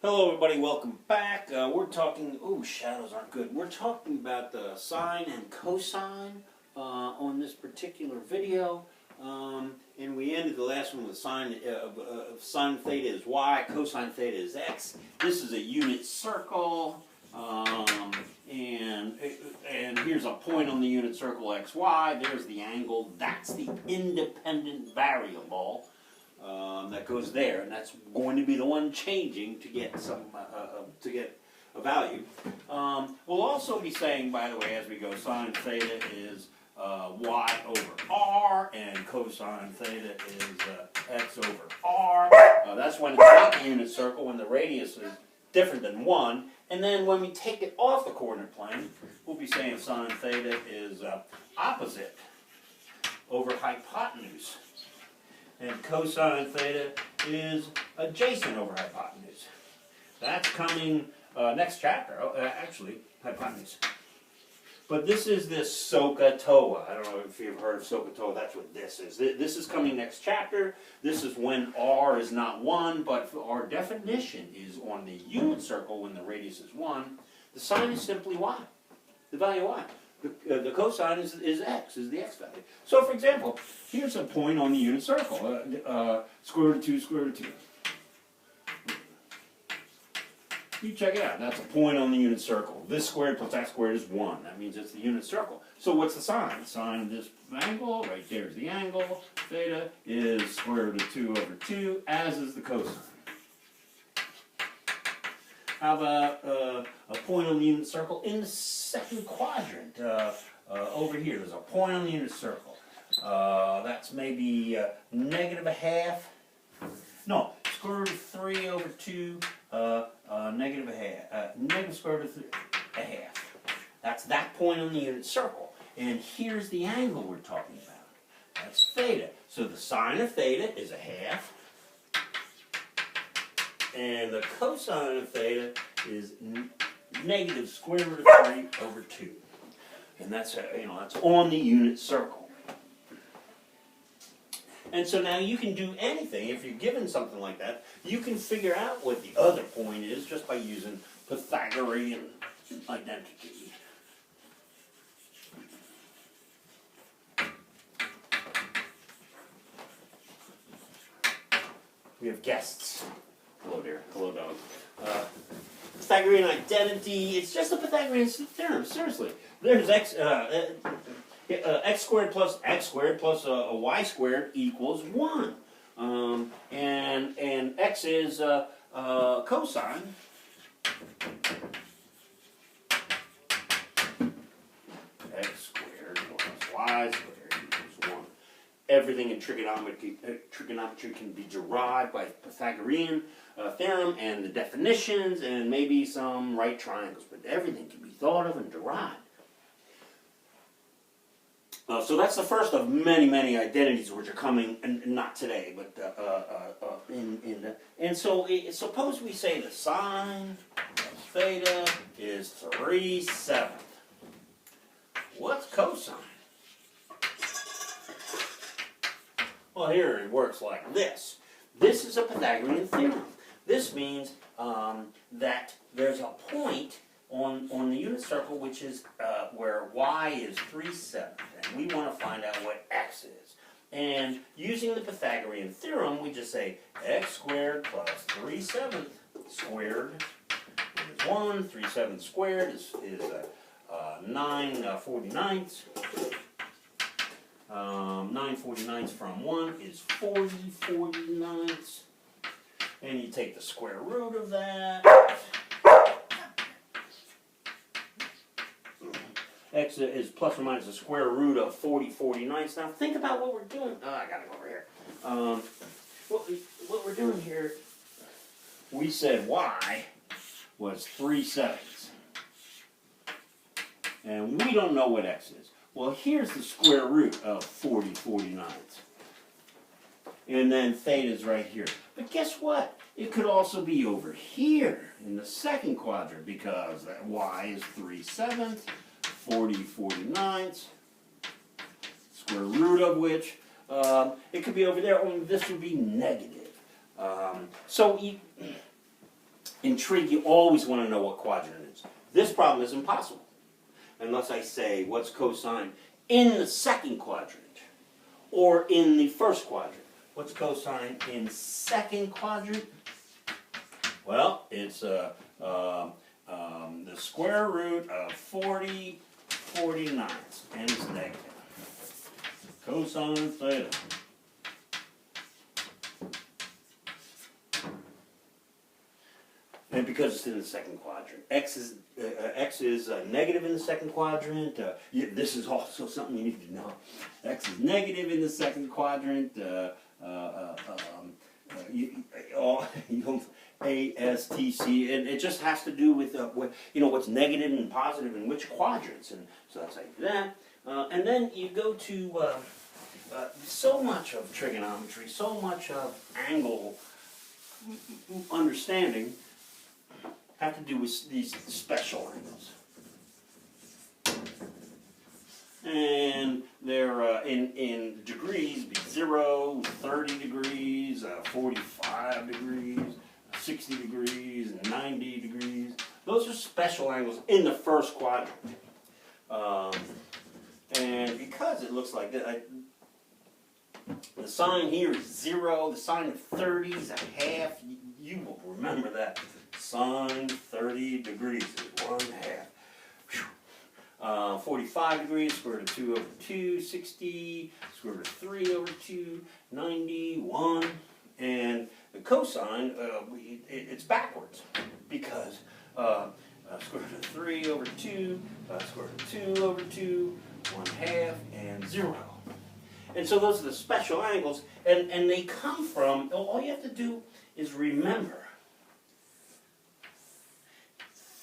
Hello everybody, welcome back. We're talking, shadows aren't good. We're talking about the sine and cosine on this particular video. And we ended the last one with sine theta is y, cosine theta is x. This is a unit circle. And here's a point on the unit circle xy. There's the angle. That's the independent variable. That goes there, and that's going to be the one changing to get a value. We'll also be saying, by the way, as we go, sine theta is y over r, and cosine theta is x over r. That's when it's not the unit circle, when the radius is different than 1. And then when we take it off the coordinate plane, we'll be saying sine theta is opposite over hypotenuse. And cosine theta is adjacent over hypotenuse. That's coming next chapter. Actually, hypotenuse. But this is this SOHCAHTOA. I don't know if you've heard of SOHCAHTOA. That's what this is. This is coming next chapter. This is when r is not 1, but our definition is on the unit circle when the radius is 1. The sine is simply y, the value y. The cosine is x, is the x value. So, for example, here's a point on the unit circle. Square root of 2, square root of 2. You check it out. That's a point on the unit circle. This squared plus that squared is 1. That means it's the unit circle. So what's the sine? The sine of this angle, right there is the angle. Theta is square root of 2 over 2, as is the cosine. How about a point on the unit circle in the second quadrant? Over here, there's a point on the unit circle. That's maybe negative a half. No, square root of 3 over 2, negative a half. Negative square root of a half. That's that point on the unit circle. And here's the angle we're talking about. That's theta. So the sine of theta is a half. And the cosine of theta is negative square root of 3 over 2. And that's, that's on the unit circle. And so now you can do anything. If you're given something like that, you can figure out what the other point is just by using Pythagorean identity. We have guests. Hello there. Hello, dog. Pythagorean identity. It's just a Pythagorean theorem. Seriously. There's x squared plus y squared equals 1. And x is cosine. X squared plus y squared equals 1. Everything in trigonometry can be derived by Pythagorean theorem and the definitions and maybe some right triangles, but everything can be thought of and derived. So that's the first of many, many identities which are coming, and not today, but and so suppose we say the sine of theta is 3/7. What's cosine? Well, here it works like this. This is a Pythagorean theorem. This means that there's a point on the unit circle which is where y is 3/7, and we want to find out what x is. And using the Pythagorean theorem, we just say x squared plus 3/7 squared is 1. 3/7 squared is 9/49. 9/49 from 1 is 40/49. And you take the square root of that. X is plus or minus the square root of 40/49. Now think about what we're doing. Oh, I gotta go over here. What we're doing here, we said y was 3/7. And we don't know what x is. Well, here's the square root of 40/49. And then theta's right here. But guess what? It could also be over here in the second quadrant because that y is 3/7, 40/49, square root of which, it could be over there, only this would be negative. So in trig, you always want to know what quadrant it is. This problem is impossible unless I say what's cosine in the second quadrant or in the first quadrant. What's cosine in second quadrant? Well, it's the square root of 40 49, and it's negative. Cosine theta. And because it's in the second quadrant, x is negative in the second quadrant. This is also something you need to know. X is negative in the second quadrant. ASTC, and it just has to do with what's negative and positive in which quadrants, and so that's like that. And then you go to so much of trigonometry, so much of angle understanding have to do with these special angles. And they're in degrees, be 0, 30 degrees, 45 degrees, 60 degrees, and 90 degrees. Those are special angles in the first quadrant. And because it looks like that, the sign here is 0, the sign of 30 is a half. You will remember that. Sine 30 degrees is 1/2. 45 degrees, square root of 2 over 2, 60, square root of 3 over 2, 91. And the cosine, it's backwards because square root of 3 over 2, square root of 2 over 2, 1/2, and 0. And so those are the special angles, and they come from, all you have to do is remember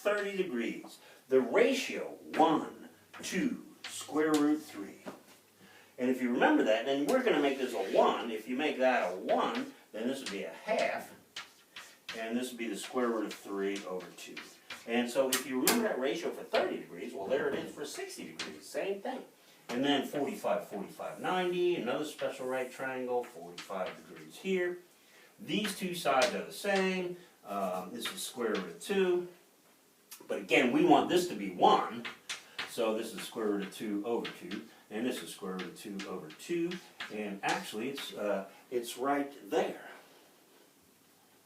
30 degrees. The ratio 1 to square root 3. And if you remember that, then we're going to make this a 1. If you make that a 1, then this would be a half, and this would be the square root of 3 over 2. And so if you remember that ratio for 30 degrees, well, there it is for 60 degrees. Same thing. And then 45, 45, 90, another special right triangle, 45 degrees here. These two sides are the same. This is square root of 2. But again, we want this to be 1. So this is square root of 2 over 2. And this is square root of 2 over 2. And actually, it's right there.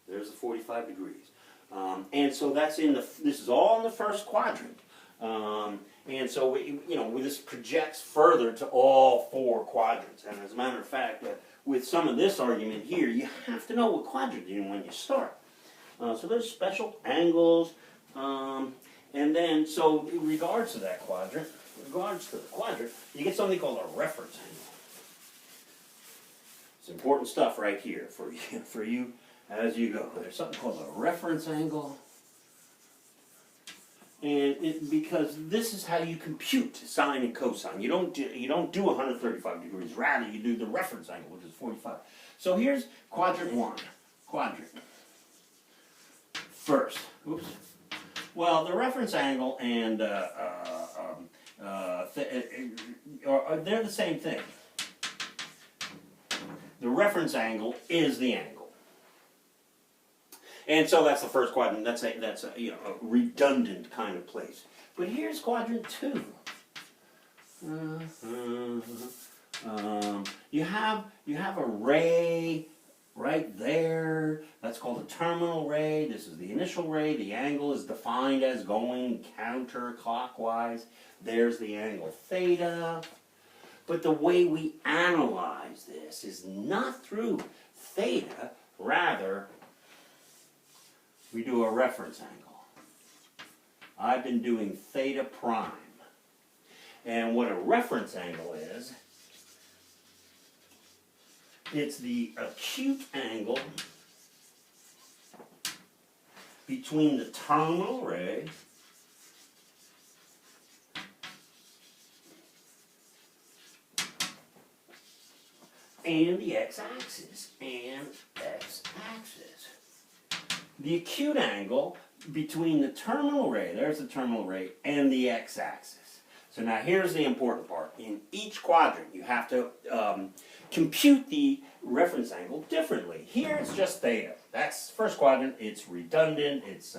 There's the 45 degrees. And so that's this is all in the first quadrant. And so, this projects further to all 4 quadrants. And as a matter of fact, with some of this argument here, you have to know what quadrant you're in when you start. So there's special angles. And then, so in regards to that quadrant, you get something called a reference angle. It's important stuff right here for you as you go. There's something called a reference angle. And because this is how you compute sine and cosine. You don't do 135 degrees. Rather, you do the reference angle, which is 45. So here's quadrant 1. First. Oops. Well, the reference angle and they're the same thing. The reference angle is the angle, and so that's the first quadrant. That's a a redundant kind of place. But here's quadrant 2. You have a ray right there. That's called a terminal ray. This is the initial ray. The angle is defined as going counterclockwise. There's the angle theta. But the way we analyze this is not through theta. Rather, we do a reference angle. I've been doing theta prime. And what a reference angle is, it's the acute angle between the terminal ray and the x-axis The acute angle between the terminal ray, there's the terminal ray, and the x-axis. So now here's the important part. In each quadrant, you have to compute the reference angle differently. Here it's just theta. That's first quadrant. It's redundant. It's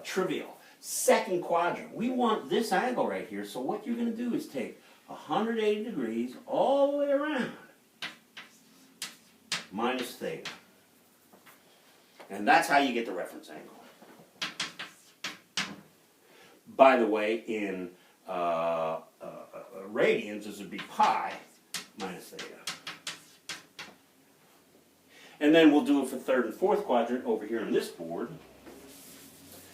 trivial. Second quadrant, we want this angle right here. So what you're going to do is take 180 degrees all the way around minus theta. And that's how you get the reference angle. By the way, in radians, this would be pi minus theta. And then we'll do it for third and fourth quadrant over here on this board.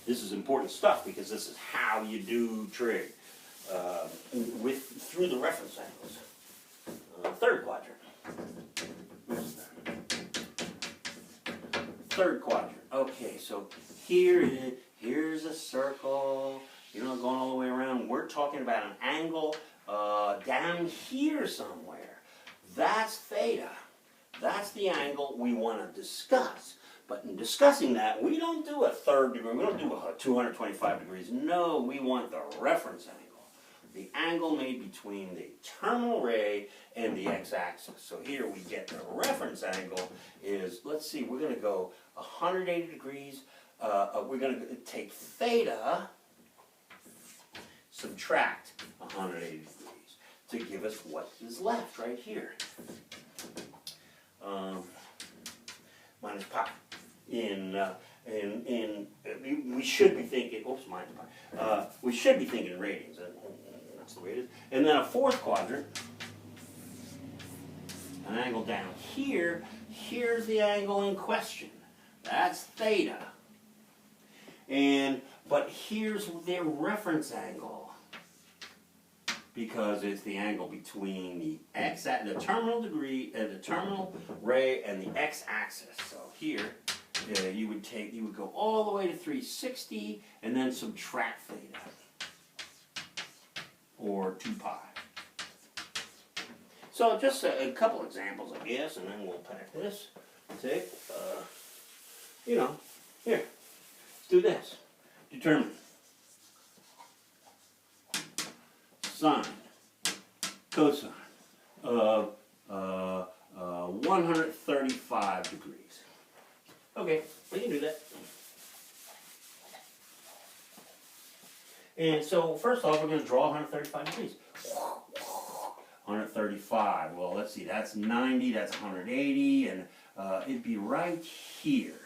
This is important stuff because this is how you do trig through the reference angles. Third quadrant. Third quadrant. Okay, so here's a circle. You're not going all the way around. We're talking about an angle down here somewhere. That's theta. That's the angle we want to discuss. But in discussing that, we don't do a third degree. We don't do a 225 degrees. No, we want the reference angle. The angle made between the terminal ray and the x-axis. So here we get the reference angle is, let's see, we're going to go 180 degrees. We're going to take theta, subtract 180 degrees to give us what is left right here. Minus pi. We should be thinking, oops, minus pi. We should be thinking radians. That's the way it is. And then a fourth quadrant, an angle down here. Here's the angle in question. That's theta. But here's their reference angle, because it's the angle between the the terminal ray and the x-axis. So here you would go all the way to 360 and then subtract theta, or 2 pi. So just a couple examples, I guess, and then we'll pack this. Take, here, let's do this. Determine sine, cosine of 135 degrees. Okay, we can do that. And so first off, we're going to draw 135 degrees. 135. Well, let's see. That's 90. That's 180, and it'd be right here.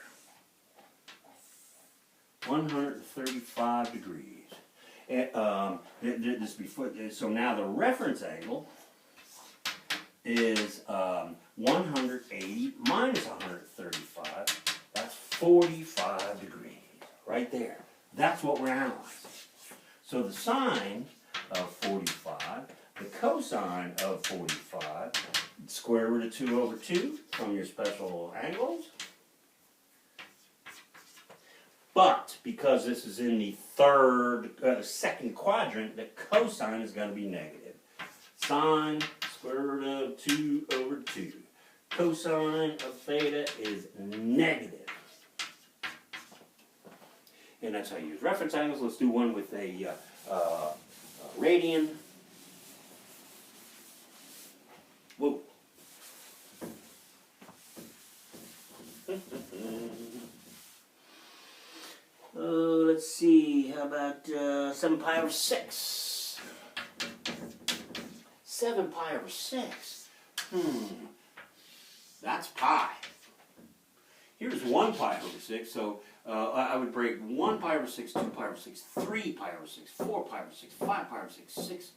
135 degrees. And, so now the reference angle is 180 minus 135. That's 45 degrees. Right there. That's what we're analyzing. So the sine of 45, the cosine of 45, square root of 2 over 2 from your special angles. But because this is in the second quadrant, the cosine is going to be negative. Sine, square root of 2 over 2. Cosine of theta is negative. And that's how you use reference angles. Let's do one with a radian. Whoa. Let's see, how about 7 pi over 6? 7 pi over 6? That's pi. Here's 1 pi over 6, so I would break 1 pi over 6, 2 pi over 6, 3 pi over 6, 4 pi over 6, 5 pi over 6,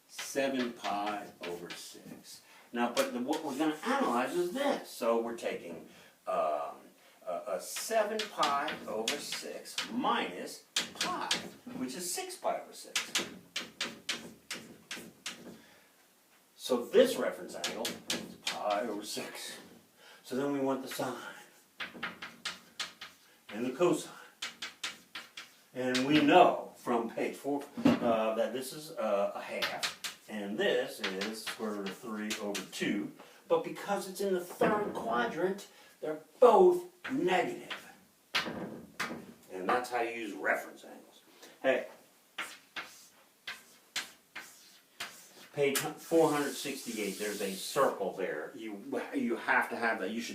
7 pi over 6. Now, but what we're going to analyze is this. So we're taking a 7 pi over 6 minus pi, which is 6 pi over 6. So this reference angle is pi over 6. So then we want the sine and the cosine. And we know from page 4 that this is a half, and this is square root of 3 over 2. But because it's in the third quadrant, they're both negative. And that's how you use reference angles. Hey, Page 468, there's a circle there. You have to have that. You should